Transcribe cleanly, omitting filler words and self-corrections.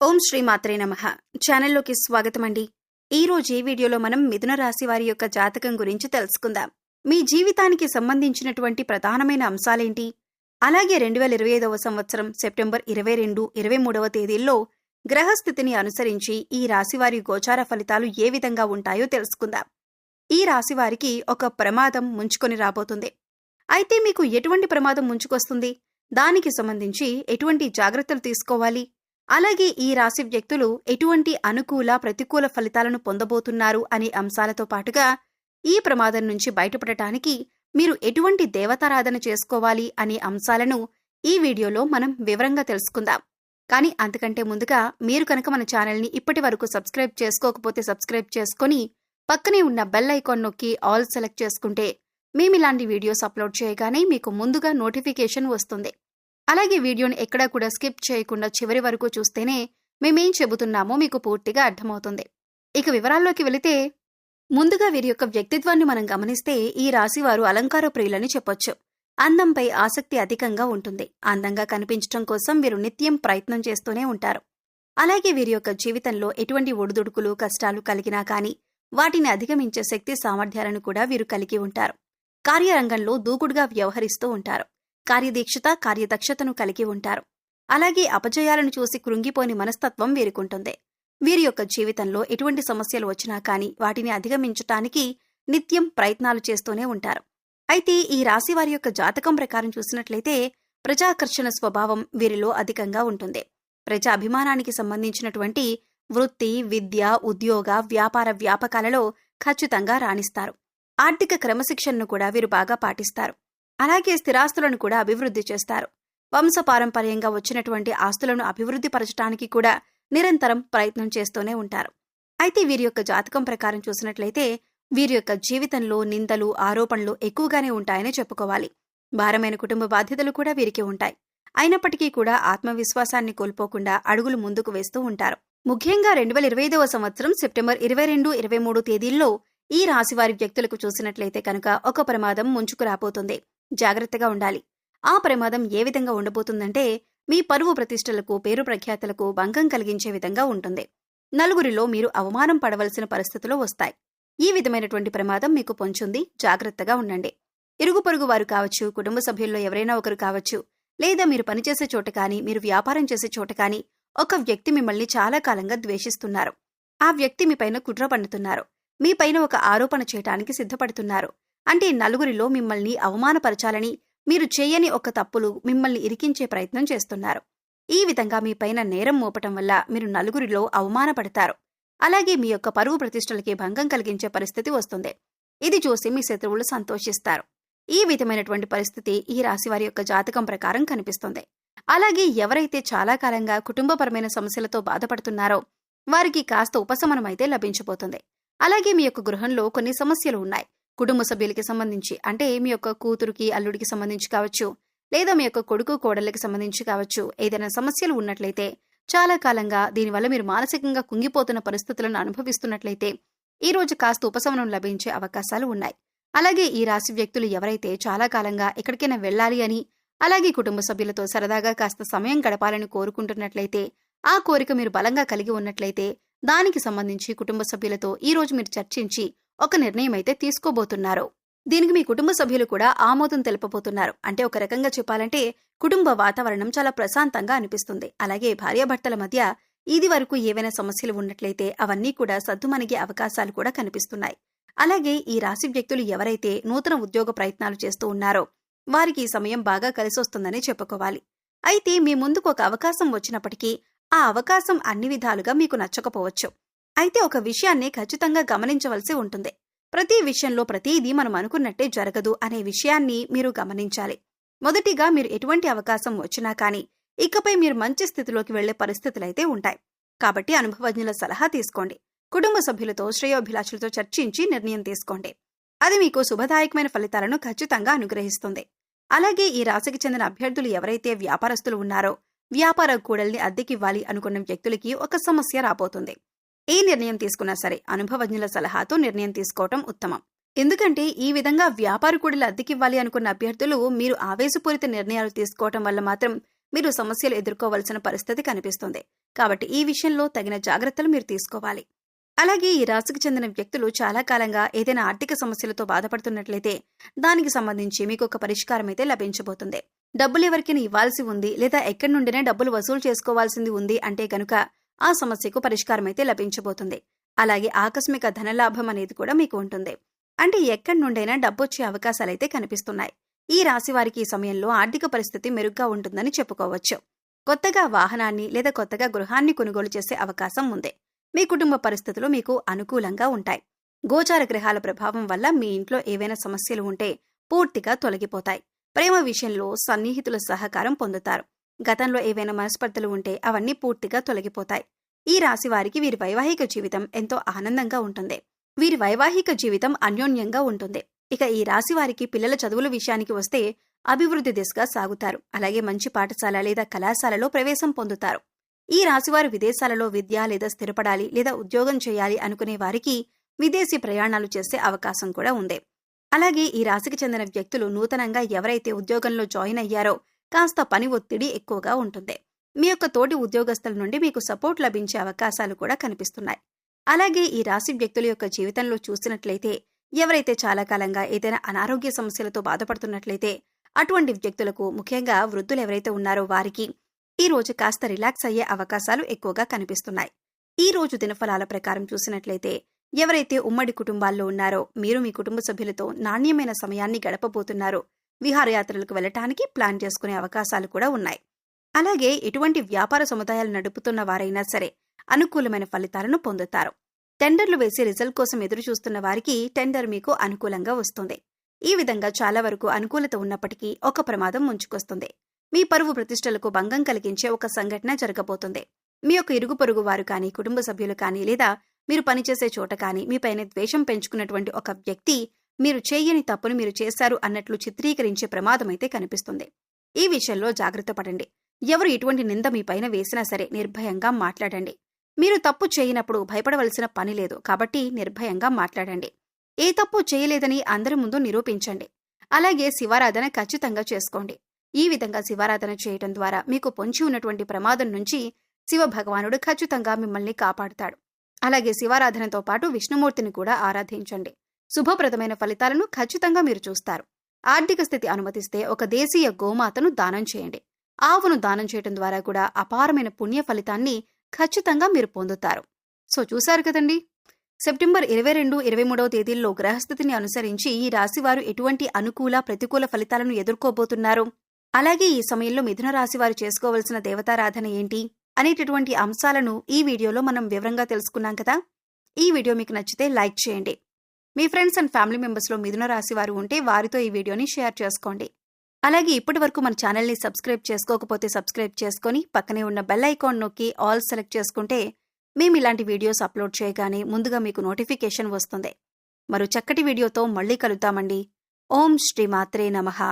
ఓం శ్రీ మాత్రే నమః. ఛానల్లోకి స్వాగతం అండి. ఈ రోజు ఈ వీడియోలో మనం మిథున రాశి వారి యొక్క జాతకం గురించి తెలుసుకుందాం. మీ జీవితానికి సంబంధించినటువంటి ప్రధానమైన అంశాలేంటి, అలాగే 2025వ సంవత్సరం సెప్టెంబర్ 22, 23వ తేదీల్లో గ్రహస్థితిని అనుసరించి ఈ రాశివారి గోచార ఫలితాలు ఏ విధంగా ఉంటాయో తెలుసుకుందాం. ఈ రాశివారికి ఒక ప్రమాదం ముంచుకొని రాబోతుంది. అయితే మీకు ఎటువంటి ప్రమాదం ముంచుకొస్తుంది, దానికి సంబంధించి ఎటువంటి జాగ్రత్తలు తీసుకోవాలి, అలాగే ఈ రాశి వ్యక్తులు ఎటువంటి అనుకూల ప్రతికూల ఫలితాలను పొందబోతున్నారు అనే అంశాలతో పాటుగా ఈ ప్రమాదం నుంచి బయటపడటానికి మీరు ఎటువంటి దేవతారాధన చేసుకోవాలి అనే అంశాలను ఈ వీడియోలో మనం వివరంగా తెలుసుకుందాం. కానీ అంతకంటే ముందుగా మీరు కనుక మన ఛానల్ని ఇప్పటి వరకు సబ్స్క్రైబ్ చేసుకోకపోతే సబ్స్క్రైబ్ చేసుకొని పక్కనే ఉన్న బెల్ ఐకాన్ నొక్కి ఆల్ సెలెక్ట్ చేసుకుంటే మేమిలాంటి వీడియోస్ అప్లోడ్ చేయగానే మీకు ముందుగా నోటిఫికేషన్ వస్తుంది. అలాగే వీడియోని ఎక్కడా కూడా స్కిప్ చేయకుండా చివరి వరకు చూస్తేనే మేమేం చెబుతున్నామో మీకు పూర్తిగా అర్థమవుతుంది. ఇక వివరాల్లోకి వెళితే ముందుగా వీరి యొక్క వ్యక్తిత్వాన్ని మనం గమనిస్తే ఈ రాశివారు అలంకార ప్రియులని చెప్పొచ్చు. అందంపై ఆసక్తి అధికంగా ఉంటుంది. అందంగా కనిపించడం కోసం వీరు నిత్యం ప్రయత్నం చేస్తూనే ఉంటారు. అలాగే వీరి యొక్క జీవితంలో ఎటువంటి ఒడిదుడుకులు కష్టాలు కలిగినా కానీ వాటిని అధిగమించే శక్తి సామర్థ్యాలను కూడా వీరు కలిగి ఉంటారు. కార్యరంగంలో దూకుడుగా వ్యవహరిస్తూ ఉంటారు. కార్యదీక్షత కార్యదక్షతను కలిగి ఉంటారు. అలాగే అపజయాలను చూసి కృంగిపోని మనస్తత్వం వీరికుంటుంది. వీరి యొక్క జీవితంలో ఎటువంటి సమస్యలు వచ్చినా కానీ వాటిని అధిగమించటానికి నిత్యం ప్రయత్నాలు చేస్తూనే ఉంటారు. అయితే ఈ రాశి వారి యొక్క జాతకం ప్రకారం చూసినట్లయితే ప్రజాకర్షణ స్వభావం వీరిలో అధికంగా ఉంటుంది. ప్రజా అభిమానానికి సంబంధించినటువంటి వృత్తి, విద్య, ఉద్యోగ, వ్యాపార వ్యాపకాలలో ఖచ్చితంగా రాణిస్తారు. ఆర్థిక క్రమశిక్షణను కూడా వీరు బాగా పాటిస్తారు. అలాగే స్థిరాస్తులను కూడా అభివృద్ధి చేస్తారు. వంశపారంపర్యంగా వచ్చినటువంటి ఆస్తులను అభివృద్ధి పరచడానికి కూడా నిరంతరం ప్రయత్నం చేస్తూనే ఉంటారు. అయితే వీరి యొక్క జాతకం ప్రకారం చూసినట్లయితే వీరి యొక్క జీవితంలో నిందలు, ఆరోపణలు ఎక్కువగానే ఉంటాయని చెప్పుకోవాలి. భారమైన కుటుంబ బాధ్యతలు కూడా వీరికి ఉంటాయి. అయినప్పటికీ కూడా ఆత్మవిశ్వాసాన్ని కోల్పోకుండా అడుగులు ముందుకు వేస్తూ ఉంటారు. ముఖ్యంగా 2025వ సంవత్సరం సెప్టెంబర్ 22, 23 తేదీల్లో ఈ రాశివారి వ్యక్తులకు చూసినట్లయితే కనుక ఒక ప్రమాదం ముంచుకు రాబోతుంది. జాగ్రత్తగా ఉండాలి. ఆ ప్రమాదం ఏ విధంగా ఉండబోతుందంటే మీ పరువు ప్రతిష్టలకు, పేరు ప్రఖ్యాతలకు భంగం కలిగించే విధంగా ఉంటుంది. నలుగురిలో మీరు అవమానం పడవలసిన పరిస్థితులు వస్తాయి. ఈ విధమైనటువంటి ప్రమాదం మీకు పొంచుంది. జాగ్రత్తగా ఉండండి. ఇరుగు పొరుగు వారు కావచ్చు, కుటుంబ సభ్యుల్లో ఎవరైనా ఒకరు కావచ్చు, లేదా మీరు పనిచేసే చోట కానీ మీరు వ్యాపారం చేసే చోట కానీ ఒక వ్యక్తి మిమ్మల్ని చాలా కాలంగా ద్వేషిస్తున్నారు. ఆ వ్యక్తి మీపైన కుట్ర పన్నుతున్నారు. మీపైన ఒక ఆరోపణ చేయటానికి సిద్ధపడుతున్నారు. అంటే నలుగురిలో మిమ్మల్ని అవమానపరచాలని, మీరు చేయని ఒక తప్పులు మిమ్మల్ని ఇరికించే ప్రయత్నం చేస్తున్నారు. ఈ విధంగా మీపైన నేరం మోపటం వల్ల మీరు నలుగురిలో అవమానపడతారు. అలాగే మీ యొక్క పరువు ప్రతిష్టలకి భంగం కలిగించే పరిస్థితి వస్తుంది. ఇది చూసి మీ శత్రువులు సంతోషిస్తారు. ఈ విధమైనటువంటి పరిస్థితి ఈ రాశివారి యొక్క జాతకం ప్రకారం కనిపిస్తుంది. అలాగే ఎవరైతే చాలా కాలంగా కుటుంబపరమైన సమస్యలతో బాధపడుతున్నారో వారికి కాస్త ఉపశమనం అయితే లభించబోతుంది. అలాగే మీ యొక్క గృహంలో కొన్ని సమస్యలు ఉన్నాయి. కుటుంబ సభ్యులకి సంబంధించి, అంటే మీ యొక్క కూతురుకి, అల్లుడికి సంబంధించి కావచ్చు, లేదా మీ యొక్క కొడుకు కోడళ్ళకి సంబంధించి కావచ్చు, ఏదైనా సమస్యలు ఉన్నట్లయితే చాలా కాలంగా దీనివల్ల మీరు మానసికంగా కుంగిపోతున్న పరిస్థితులను అనుభవిస్తున్నట్లయితే ఈ రోజు కాస్త ఉపశమనం లభించే అవకాశాలు ఉన్నాయి. అలాగే ఈ రాశి వ్యక్తులు ఎవరైతే చాలా కాలంగా ఎక్కడికైనా వెళ్ళాలి అని, అలాగే కుటుంబ సభ్యులతో సరదాగా కాస్త సమయం గడపాలని కోరుకుంటున్నట్లయితే, ఆ కోరిక మీరు బలంగా కలిగి ఉన్నట్లయితే దానికి సంబంధించి కుటుంబ సభ్యులతో ఈ రోజు మీరు చర్చించి ఒక నిర్ణయం అయితే తీసుకోబోతున్నారు. దీనికి మీ కుటుంబ సభ్యులు కూడా ఆమోదం తెలుపబోతున్నారు. అంటే ఒక రకంగా చెప్పాలంటే కుటుంబ వాతావరణం చాలా ప్రశాంతంగా అనిపిస్తుంది. అలాగే భార్యాభర్తల మధ్య ఇది వరకు ఏవైనా సమస్యలు ఉన్నట్లయితే అవన్నీ కూడా సద్దుమణిగే అవకాశాలు కూడా కనిపిస్తున్నాయి. అలాగే ఈ రాశి వ్యక్తులు ఎవరైతే నూతన ఉద్యోగ ప్రయత్నాలు చేస్తూ ఉన్నారో వారికి ఈ సమయం బాగా కలిసొస్తుందని చెప్పుకోవాలి. అయితే మీ ముందుకు ఒక అవకాశం వచ్చినప్పటికీ ఆ అవకాశం అన్ని విధాలుగా మీకు నచ్చకపోవచ్చు. అయితే ఒక విషయాన్ని ఖచ్చితంగా గమనించవలసి ఉంటుంది. ప్రతి విషయంలో ప్రతిదీ మనం అనుకున్నట్టే జరగదు అనే విషయాన్ని మీరు గమనించాలి. మొదటిగా మీరు ఎటువంటి అవకాశం వచ్చినా కానీ ఇకపై మీరు మంచి స్థితిలోకి వెళ్లే పరిస్థితులైతే ఉంటాయి. కాబట్టి అనుభవజ్ఞుల సలహా తీసుకోండి. కుటుంబ సభ్యులతో, శ్రేయోభిలాషులతో చర్చించి నిర్ణయం తీసుకోండి. అది మీకు శుభదాయకమైన ఫలితాలను ఖచ్చితంగా అనుగ్రహిస్తుంది. అలాగే ఈ రాశికి చెందిన అభ్యర్థులు ఎవరైతే వ్యాపారస్తులు ఉన్నారో వ్యాపార కూడల్ని అద్దెకివ్వాలి అనుకున్న వ్యక్తులకి ఒక సమస్య రాబోతుంది. ఏ నిర్ణయం తీసుకున్నా సరే అనుభవజ్ఞుల సలహాతో నిర్ణయం తీసుకోవటం ఉత్తమం. ఎందుకంటే ఈ విధంగా వ్యాపార కూడలి అద్దెకివ్వాలి అనుకున్న అభ్యర్థులు మీరు ఆవేశపూరిత నిర్ణయాలు తీసుకోవటం వల్ల మాత్రం మీరు సమస్యలు ఎదుర్కోవలసిన పరిస్థితి కనిపిస్తుంది. కాబట్టి ఈ విషయంలో తగిన జాగ్రత్తలు మీరు తీసుకోవాలి. అలాగే ఈ రాశికి చెందిన వ్యక్తులు చాలా కాలంగా ఏదైనా ఆర్థిక సమస్యలతో బాధపడుతున్నట్లయితే దానికి సంబంధించి మీకు ఒక పరిష్కారం అయితే లభించబోతుంది. డబ్బులు ఎవరికైనా ఇవ్వాల్సి ఉంది లేదా ఎక్కడి నుండినే డబ్బులు వసూలు చేసుకోవాల్సింది ఉంది అంటే గనుక ఆ సమస్యకు పరిష్కారం అయితే లభించబోతుంది. అలాగే ఆకస్మిక ధనలాభం అనేది కూడా మీకు ఉంటుంది. అంటే ఎక్కడి నుండైనా డబ్బొచ్చే అవకాశాలైతే కనిపిస్తున్నాయి. ఈ రాశి వారికి ఈ సమయంలో ఆర్థిక పరిస్థితి మెరుగ్గా ఉంటుందని చెప్పుకోవచ్చు. కొత్తగా వాహనాన్ని లేదా కొత్తగా గృహాన్ని కొనుగోలు చేసే అవకాశం ఉంది. మీ కుటుంబ పరిస్థితులు మీకు అనుకూలంగా ఉంటాయి. గోచార గ్రహాల ప్రభావం వల్ల మీ ఇంట్లో ఏవైనా సమస్యలు ఉంటే పూర్తిగా తొలగిపోతాయి. ప్రేమ విషయంలో సన్నిహితుల సహకారం పొందుతారు. గతంలో ఏవైనా మనస్పర్ధలు ఉంటే అవన్నీ పూర్తిగా తొలగిపోతాయి. ఈ రాశి వారికి వీరి వైవాహిక జీవితం ఎంతో ఆనందంగా ఉంటుంది. వీరి వైవాహిక జీవితం అన్యోన్యంగా ఉంటుంది. ఇక ఈ రాశి వారికి పిల్లల చదువుల విషయానికి వస్తే అభివృద్ధి దిశగా సాగుతారు. అలాగే మంచి పాఠశాల లేదా కళాశాలలో ప్రవేశం పొందుతారు. ఈ రాశివారు విదేశాలలో విద్య లేదా స్థిరపడాలి లేదా ఉద్యోగం చేయాలి అనుకునే వారికి విదేశీ ప్రయాణాలు చేసే అవకాశం కూడా ఉంది. అలాగే ఈ రాశికి చెందిన వ్యక్తులు నూతనంగా ఎవరైతే ఉద్యోగంలో జాయిన్ అయ్యారో కాస్త పని ఒత్తిడి ఎక్కువగా ఉంటుంది. మీ యొక్క తోటి ఉద్యోగస్తుల నుండి మీకు సపోర్ట్ లభించే అవకాశాలు కూడా కనిపిస్తున్నాయి. అలాగే ఈ రాశి వ్యక్తుల యొక్క జీవితంలో చూసినట్లయితే ఎవరైతే చాలా కాలంగా ఏదైనా అనారోగ్య సమస్యలతో బాధపడుతున్నట్లయితే అటువంటి వ్యక్తులకు, ముఖ్యంగా వృద్ధులు ఎవరైతే ఉన్నారో వారికి ఈ రోజు కాస్త రిలాక్స్ అయ్యే అవకాశాలు ఎక్కువగా కనిపిస్తున్నాయి. ఈ రోజు దినఫలాల ప్రకారం చూసినట్లయితే ఎవరైతే ఉమ్మడి కుటుంబాల్లో ఉన్నారో మీరు మీ కుటుంబ సభ్యులతో నాణ్యమైన సమయాన్ని గడపబోతున్నారో విహారయాత్రలకు వెళ్లటానికి ప్లాన్ చేసుకునే అవకాశాలు కూడా ఉన్నాయి. అలాగే ఎటువంటి వ్యాపార సముదాయాలు నడుపుతున్న వారైనా సరే అనుకూలమైన ఫలితాలను పొందుతారు. టెండర్లు వేసి రిజల్ట్ కోసం ఎదురు చూస్తున్న వారికి టెండర్ మీకు అనుకూలంగా వస్తుంది. ఈ విధంగా చాలా వరకు అనుకూలత ఉన్నప్పటికీ ఒక ప్రమాదం ముంచుకొస్తుంది. మీ పరువు ప్రతిష్టలకు భంగం కలిగించే ఒక సంఘటన జరగబోతుంది. మీ యొక్క ఇరుగు పొరుగు వారు కానీ, కుటుంబ సభ్యులు కానీ, లేదా మీరు పనిచేసే చోట కానీ మీపైన ద్వేషం పెంచుకున్నటువంటి ఒక వ్యక్తి మీరు చేయని తప్పును మీరు చేశారు అన్నట్లు చిత్రీకరించే ప్రమాదమైతే కనిపిస్తుంది. ఈ విషయంలో జాగ్రత్త పడండి. ఎవరు ఎటువంటి నింద మీపైన వేసినా సరే నిర్భయంగా మాట్లాడండి. మీరు తప్పు చేయనప్పుడు భయపడవలసిన పని లేదు. కాబట్టి నిర్భయంగా మాట్లాడండి. ఏ తప్పు చేయలేదని అందరి ముందు నిరూపించండి. అలాగే శివారాధన ఖచ్చితంగా చేసుకోండి. ఈ విధంగా శివారాధన చేయటం ద్వారా మీకు పొంచి ఉన్నటువంటి ప్రమాదం నుంచి శివ భగవానుడు ఖచ్చితంగా మిమ్మల్ని కాపాడుతాడు. అలాగే శివారాధనతో పాటు విష్ణుమూర్తిని కూడా ఆరాధించండి. శుభప్రదమైన ఫలితాలను ఖచ్చితంగా మీరు చూస్తారు. ఆర్థిక స్థితి అనుమతిస్తే ఒక దేశీయ గోమాతను దానం చేయండి. ఆవును దానం చేయటం ద్వారా కూడా అపారమైన పుణ్య ఫలితాన్ని ఖచ్చితంగా మీరు పొందుతారు. సో చూశారు కదండి, సెప్టెంబర్ 22, 23వ తేదీల్లో గ్రహస్థితిని అనుసరించి ఈ రాశివారు ఎటువంటి అనుకూల, ప్రతికూల ఫలితాలను ఎదుర్కోబోతున్నారు, అలాగే ఈ సమయంలో మిథున రాశివారు చేసుకోవలసిన దేవతారాధన ఏంటి అనేటటువంటి అంశాలను ఈ వీడియోలో మనం వివరంగా తెలుసుకున్నాం కదా. ఈ వీడియో మీకు నచ్చితే లైక్ చేయండి. మీ ఫ్రెండ్స్ అండ్ ఫ్యామిలీ మెంబర్స్లో మిథున రాశివారు ఉంటే వారితో ఈ వీడియోని షేర్ చేసుకోండి. అలాగే ఇప్పటి వరకు మన ఛానల్ని సబ్స్క్రైబ్ చేసుకోకపోతే సబ్స్క్రైబ్ చేసుకొని పక్కనే ఉన్న బెల్ ఐకాన్ నొక్కి ఆల్ సెలెక్ట్ చేసుకుంటే మేము ఇలాంటి వీడియోస్ అప్లోడ్ చేయగానే ముందుగా మీకు నోటిఫికేషన్ వస్తుంది. మరో చక్కటి వీడియోతో మళ్ళీ కలుద్దామండి. ఓం శ్రీ మాత్రే నమః.